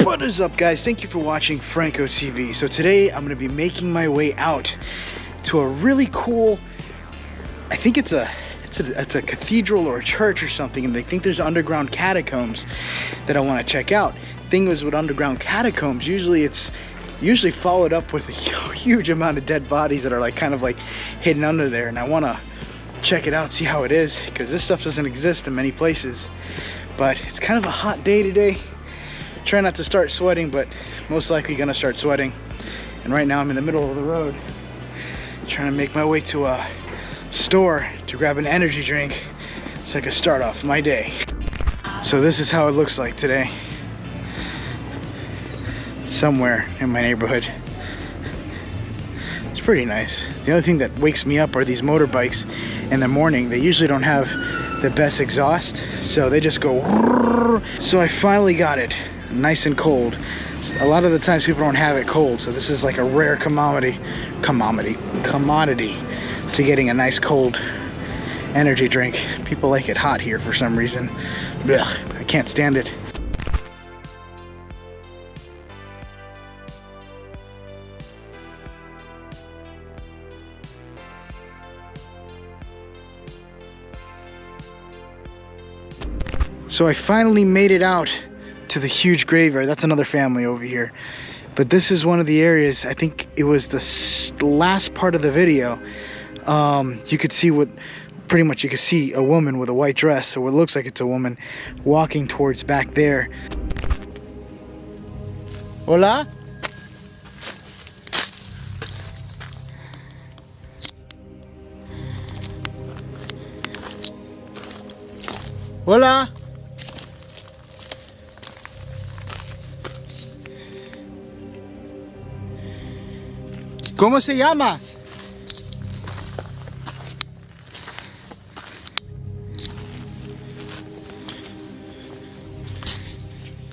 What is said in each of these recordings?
What is up, guys? Thank you for watching Franco TV. So today I'm going to be making my way out to a really cool, I think it's a cathedral or a church or something, and they think there's underground catacombs that I want to check out. Thing is, with underground catacombs, it's usually followed up with a huge amount of dead bodies that are kind of hidden under there, and I want to check it out, see how it is, because this stuff doesn't exist in many places. But it's kind of a hot day today. Try not to start sweating, but most likely gonna start sweating. And right now I'm in the middle of the road trying to make my way to a store to grab an energy drink so I can start off my day. So this is how it looks like today, somewhere in my neighborhood. It's pretty nice. The only thing that wakes me up are these motorbikes in the morning. They usually don't have the best exhaust, so they just go. So I finally got it nice and cold. A lot of the times people don't have it cold, so this is like a rare commodity to getting a nice cold energy drink. People like it hot here for some reason. Blech, I can't stand it. So I finally made it out to the huge graveyard. That's another family over here. But this is one of the areas, I think it was the last part of the video. You could see pretty much you could see a woman with a white dress, or what looks like it's a woman, walking towards back there. Hola? Hola? ¿Cómo se llamas?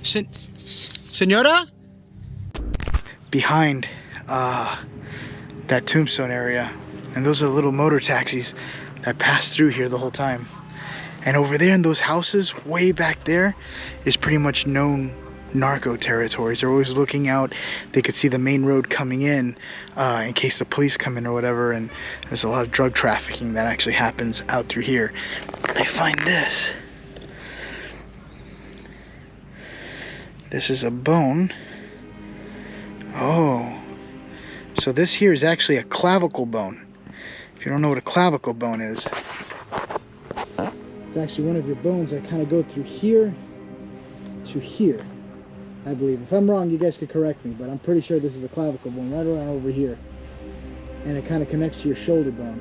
Señora? Behind that tombstone area, and those are little motor taxis that pass through here the whole time. And over there in those houses, way back there, is pretty much known Narco territories. They're always looking out. They could see the main road coming in case the police come in or whatever, and there's a lot of drug trafficking that actually happens out through here. I find this. This is a bone. Oh, so this here is actually a clavicle bone. If you don't know what a clavicle bone is, it's actually one of your bones that kind of go through here to here, I believe. If I'm wrong, you guys could correct me, but I'm pretty sure this is a clavicle bone right around over here. And it kind of connects to your shoulder bone.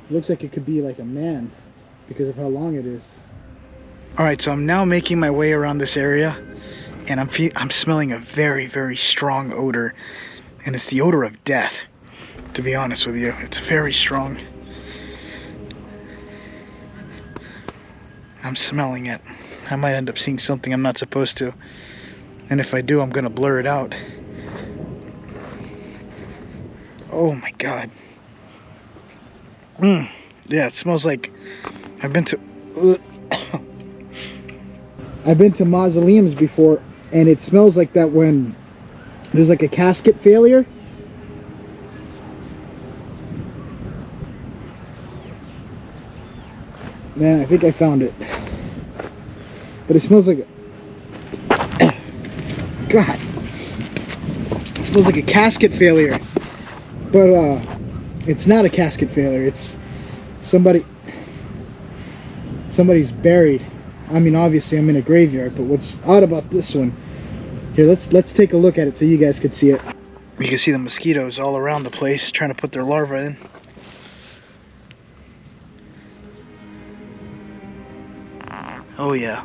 It looks like it could be like a man because of how long it is. Alright, so I'm now making my way around this area, and I'm smelling a very, very strong odor. And it's the odor of death, to be honest with you. It's very strong. I'm smelling it. I might end up seeing something I'm not supposed to. And if I do, I'm gonna blur it out. Oh my god. Yeah, it smells like I've been to mausoleums before, and it smells like that when there's like a casket failure. Man, I think I found it. But it smells like God. It smells like a casket failure. But it's not a casket failure. It's somebody's buried. I mean, obviously I'm in a graveyard, but what's odd about this one, here, let's take a look at it so you guys could see it. You can see the mosquitoes all around the place trying to put their larvae in. Oh yeah.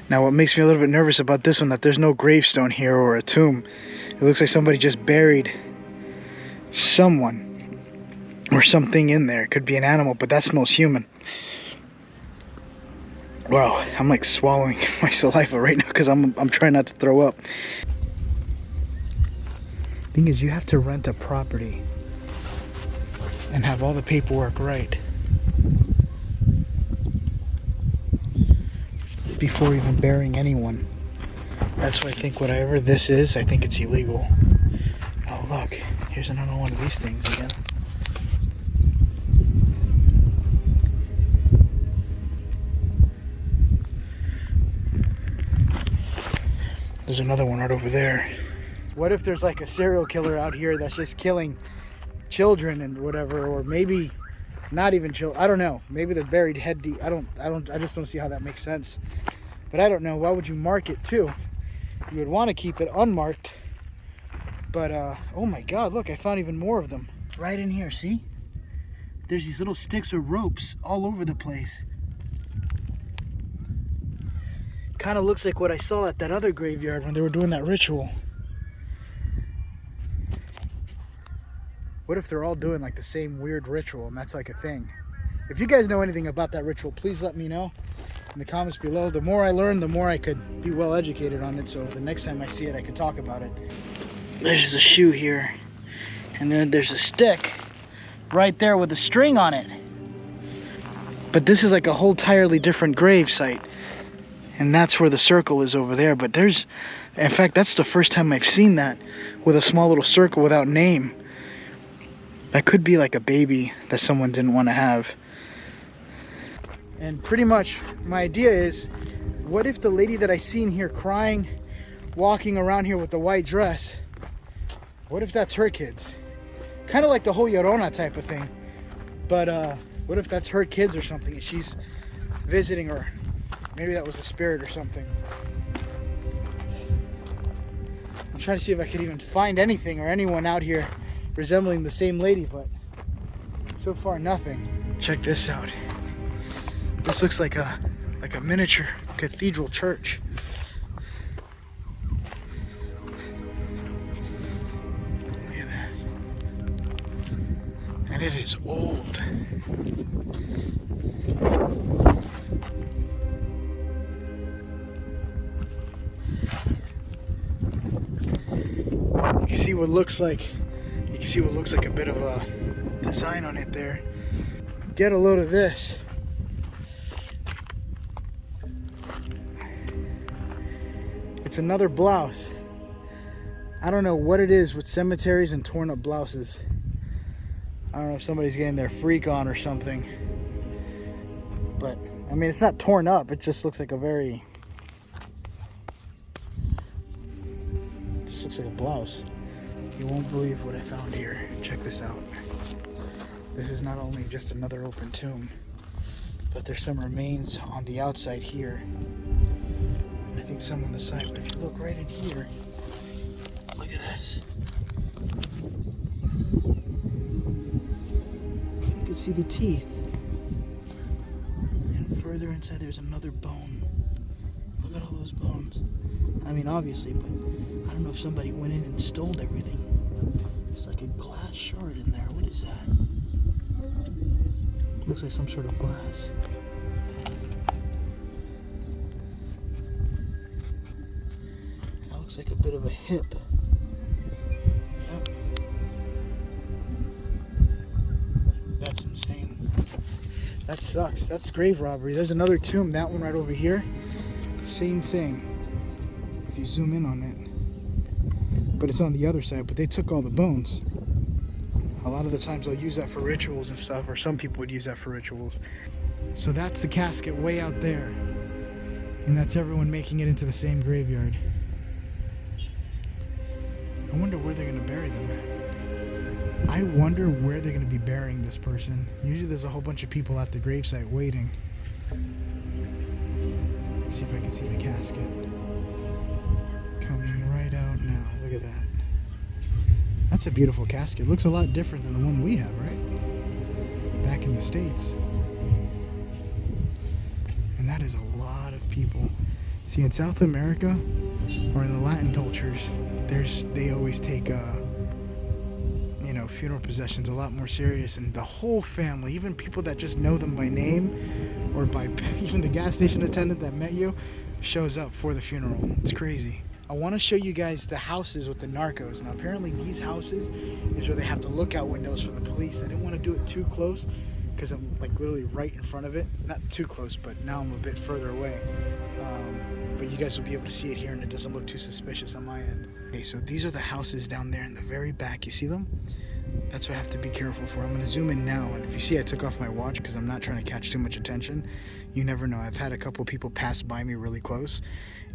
Now what makes me a little bit nervous about this one, that there's no gravestone here or a tomb. It looks like somebody just buried someone or something in there. It could be an animal, but that smells human. Wow, I'm like swallowing my saliva right now because I'm trying not to throw up. Thing is, you have to rent a property and have all the paperwork right. before even burying anyone. That's why I think whatever this is, I think it's illegal. Oh look, here's another one of these things again. There's another one right over there. What if there's like a serial killer out here that's just killing children and whatever, or maybe not even children? I don't know. Maybe they're buried head deep. I just don't see how that makes sense. But I don't know. Why would you mark it too? You would want to keep it unmarked. But oh my God, look, I found even more of them right in here. See? There's these little sticks or ropes all over the place. Kind of looks like what I saw at that other graveyard when they were doing that ritual. What if they're all doing like the same weird ritual and that's like a thing? If you guys know anything about that ritual, please let me know in the comments below. The more I learn, the more I could be well educated on it, so the next time I see it, I could talk about it. There's a shoe here, and then there's a stick right there with a string on it. But this is like a whole entirely different grave site. And that's where the circle is over there. But there's, in fact, that's the first time I've seen that with a small little circle without name. That could be like a baby that someone didn't want to have. And pretty much my idea is, what if the lady that I seen here crying, walking around here with the white dress, what if that's her kids? Kind of like the whole Llorona type of thing. But what if that's her kids or something and she's visiting her? Maybe that was a spirit or something. I'm trying to see if I could even find anything or anyone out here resembling the same lady, but so far nothing. Check this out. This looks like a miniature cathedral church. Look at that. And it is old. You can see what looks like a bit of a design on it there. Get a load of this. It's another blouse. I don't know what it is with cemeteries and torn up blouses. I don't know if somebody's getting their freak on or something. But, I mean, it's not torn up. It just looks like a very... Just looks like a blouse. You won't believe what I found here. Check this out. This is not only just another open tomb, but there's some remains on the outside here. And I think some on the side. But if you look right in here, look at this. You can see the teeth. And further inside there's another bone. Look at all those bones. I mean, obviously, but I don't know if somebody went in and stole everything. It's like a glass shard in there. What is that? Looks like some sort of glass. That looks like a bit of a hip. Yep. That's insane. That sucks. That's grave robbery. There's another tomb. That one right over here. Same thing. If you zoom in on it. But it's on the other side, but they took all the bones. A lot of the times they'll use that for rituals and stuff, or some people would use that for rituals. So that's the casket way out there. And that's everyone making it into the same graveyard. I wonder where they're gonna bury them at. I wonder where they're gonna be burying this person. Usually there's a whole bunch of people at the gravesite waiting. Let's see if I can see the casket. Coming right out now. Look at that. That's a beautiful casket. Looks a lot different than the one we have, right? Back in the States. And that is a lot of people. See, in South America or in the Latin cultures, they always take funeral processions a lot more serious, and the whole family, even people that just know them by name or by even the gas station attendant that met you, shows up for the funeral. It's crazy. I want to show you guys the houses with the narcos. Now apparently these houses is where they have the lookout windows for the police. I didn't want to do it too close because I'm like literally right in front of it. Not too close, but now I'm a bit further away. But you guys will be able to see it here and it doesn't look too suspicious on my end. Okay, so these are the houses down there in the very back. You see them? That's what I have to be careful for. I'm gonna zoom in now, and if you see I took off my watch because I'm not trying to catch too much attention. You never know. I've had a couple of people pass by me really close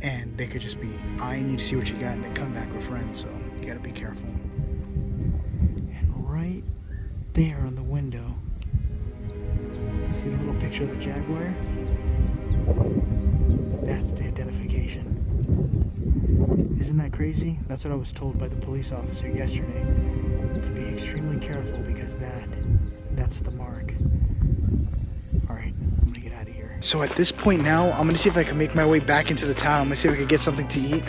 and they could just be eyeing you to see what you got and then come back with friends, so you gotta be careful. And right there on the window, see the little picture of the Jaguar? That's the identification. Isn't that crazy? That's what I was told by the police officer yesterday, to be extremely careful because that's the mark. All right, I'm gonna get out of here. So at this point now, I'm gonna see if I can make my way back into the town. I'm gonna see if I can get something to eat,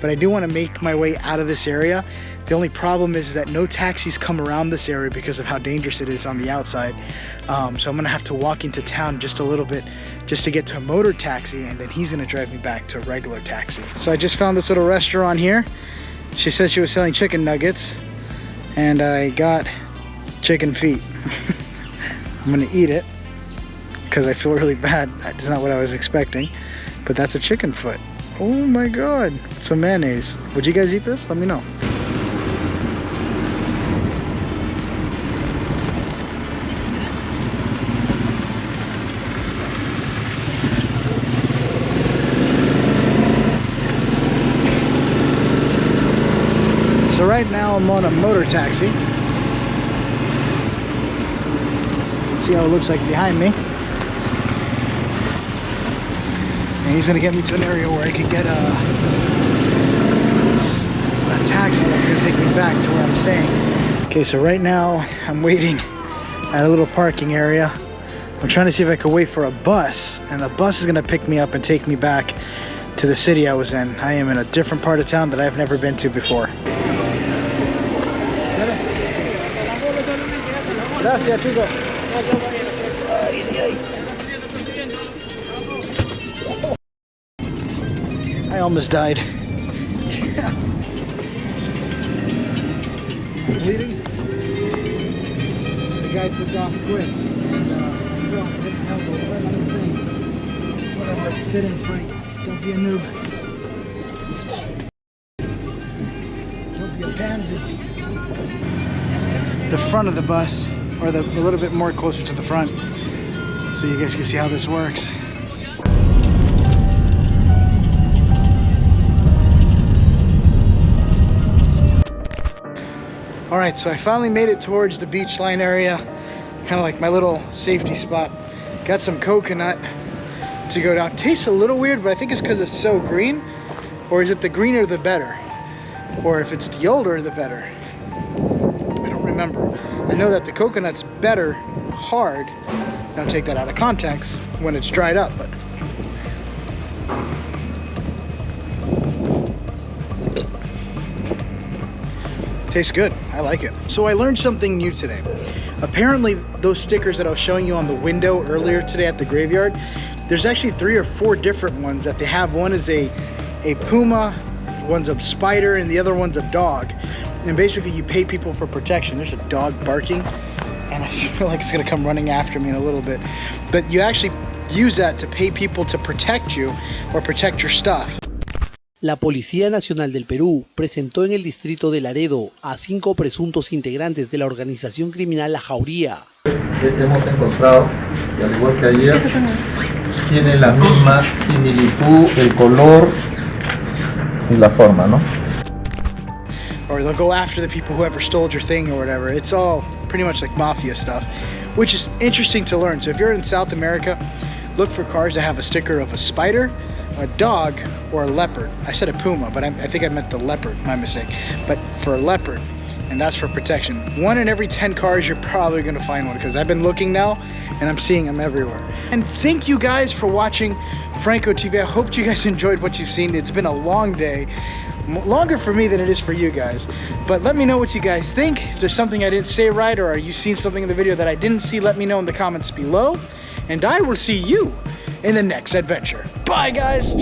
but I do wanna make my way out of this area. The only problem is that no taxis come around this area because of how dangerous it is on the outside. So I'm gonna have to walk into town just a little bit just to get to a motor taxi, and then he's gonna drive me back to a regular taxi. So I just found this little restaurant here. She said she was selling chicken nuggets, and I got chicken feet. I'm gonna eat it because I feel really bad. It's not what I was expecting, but that's a chicken foot. Oh my God, some mayonnaise. Would you guys eat this? Let me know. So right now I'm on a motor taxi. See how it looks like behind me. And he's gonna get me to an area where I can get a taxi that's gonna take me back to where I'm staying. Okay, so right now I'm waiting at a little parking area. I'm trying to see if I could wait for a bus, and the bus is gonna pick me up and take me back to the city I was in. I am in a different part of town that I've never been to before. Gracias, chicos. I almost died. Bleeding. The guy took off quick and fell and hit my elbow right on the thing. Whatever, fit in, Frank. Don't be a noob. Don't be a pansy. The front of the bus, or a little bit more closer to the front, so you guys can see how this works. All right, so I finally made it towards the beach line area, kind of like my little safety spot. Got some coconut to go down. Tastes a little weird, but I think it's because it's so green. Or is it the greener the better? Or if it's the older the better? I don't remember. I know that the coconut's better hard. Don't take that out of context when it's dried up, but tastes good. I like it. So I learned something new today. Apparently those stickers that I was showing you on the window earlier today at the graveyard, there's actually 3 or 4 different ones that they have. One is a puma, one's a spider, and the other one's a dog. And basically you pay people for protection. There's a dog barking, and I feel like it's gonna come running after me in a little bit. But you actually use that to pay people to protect you or protect your stuff. La Policía Nacional del Perú presentó en el distrito de Laredo a 5 presuntos integrantes de la organización criminal La Jauría. Hemos encontrado, y al igual que ayer, tienen la misma similitud, el color y la forma, ¿no? Or they'll go after the people who ever stole your thing or whatever. It's all pretty much like mafia stuff, which is interesting to learn. So if you're in South America, look for cars that have a sticker of a spider, a dog, or a leopard. I said a puma, but I think I meant the leopard, my mistake. But for a leopard, and that's for protection. 1 in every 10 cars, you're probably gonna find one, because I've been looking now and I'm seeing them everywhere. And thank you guys for watching Franco TV. I hope you guys enjoyed what you've seen. It's been a long day. Longer for me than it is for you guys, but let me know what you guys think. If there's something I didn't say right, or you seen something in the video that I didn't see, let me know in the comments below, and I will see you in the next adventure. Bye guys.